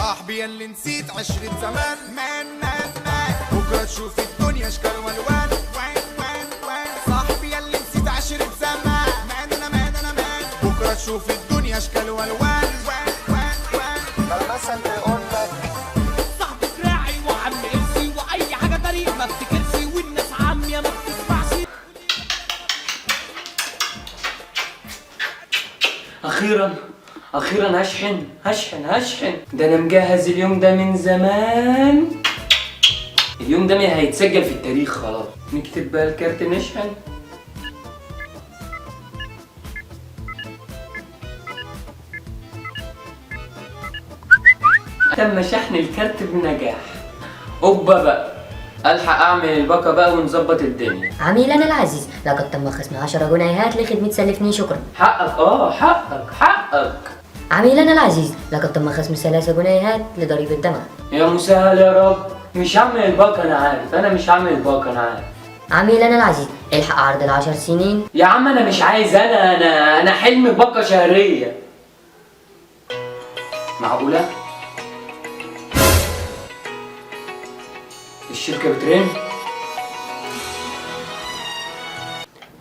صاحبي ياللي نسيت عشرة زمان بكرة تشوف الدنيا اشكال والوان صاحبي ياللي نسيت عشرة زمان بكرة تشوف الدنيا اشكال والوان مثلا يقول لك صاحبي دراعي وعم قرسي واي حاجه طريق ما افتكرسي والناس عاميه ما بتسمعش. اخيرا هشحن ده انا مجهز اليوم ده من زمان. اليوم ده هيتسجل في التاريخ خلاص. نكتب بقى الكارت نشحن. تم شحن الكارت بنجاح. اوبا بقى الحق اعمل الباقه بقى ونظبط الدنيا. عميلنا العزيز، لقد تم خصم 10 جنيهات لخدمة سلفني، شكرا. حقك. عميلنا العزيز، لقد تم خصم 3 جنيهات لضريبة الدمغ. يا مسهل يا رب. مش هعمل الباقه انا عارف. عميلنا العزيز، الحق عرض ال10 سنين. يا عم انا مش عايز، انا حلمي باقه شهريه. معقوله الشركه بترن؟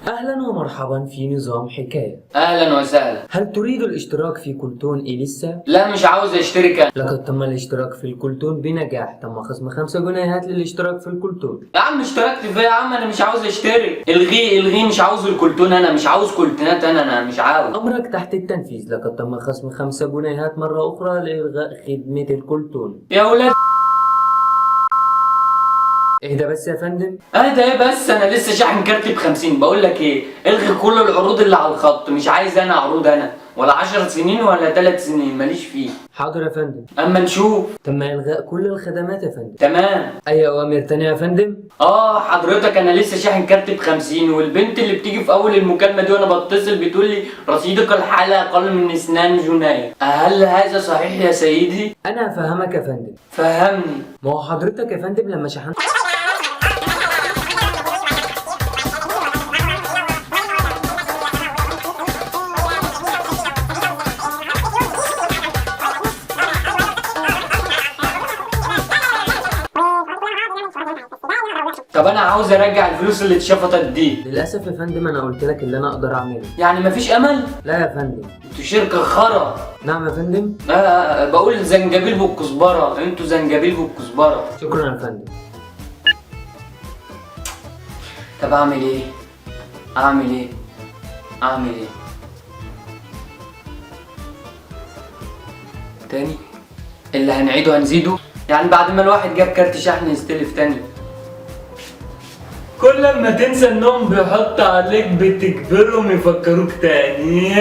أهلا ومرحبا في نظام حكاية. اهلا وسهلا. هل تريد الاشتراك في كلتون إليسا؟ لا مش عاوز اشترك انا. لقد تم الاشتراك في الكلتون بنجاح. تم خصم 5 جنيهات للاشتراك في الكلتون. يا عم اشتركت فيها يا عم، انا مش عاوز اشترك. الغي مش عاوز الكلتون، انا مش عاوز كلتونات، انا مش عاوز. أمرك تحت التنفيذ. لقد تم خصم 5 جنيهات مرة أخرى لإلغاء خدمة الكلتون. يا ولاد اهدى بس يا فندم. اهدى ايه بس، انا لسه شاحن كارتي ب50. بقول لك ايه، الغي كل العروض اللي على الخط. مش عايز انا عروض، انا ولا 10 سنين ولا 3 سنين، ماليش فيه. حاضر يا فندم. اما نشوف. تم إلغاء كل الخدمات يا فندم. تمام. أي أوامر تانية يا فندم؟ حضرتك انا لسه شاحن كارتي ب50، والبنت اللي بتيجي في اول المكالمه دي وانا بتصل بتقول لي رصيدك الحالي اقل من 2 جنيه. هل هذا صحيح يا سيدي؟ أنا هفهمك يا فندم. فهمني. ما هو حضرتك يا فندم لما شحنت طب انا عاوز ارجع الفلوس اللي اتشفطت دي. للأسف يا فندم أنا قلت لك اللي أنا أقدر أعمله. يعني مفيش امل؟ لا يا فندم. انتوا شركه خرا. نعم يا فندم. بقول زنجبيل بالكزبره، انتوا زنجبيل بالكزبره. شكرا يا فندم. طب اعمل ايه؟ تاني اللي هنعيده هنزيده، يعني بعد ما الواحد جاب كارت شحن يستلف تاني. كل ما تنسى انهم بيحط عليك بتجبرهم يفكروك تاني.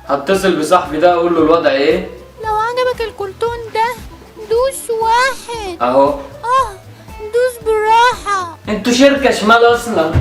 هتصل بصاحبي ده اقول له الوضع ايه. لو عجبك الكرتون ده دوس 1 اهو. دوس بالراحة. انتوا شركة شمال اصلا.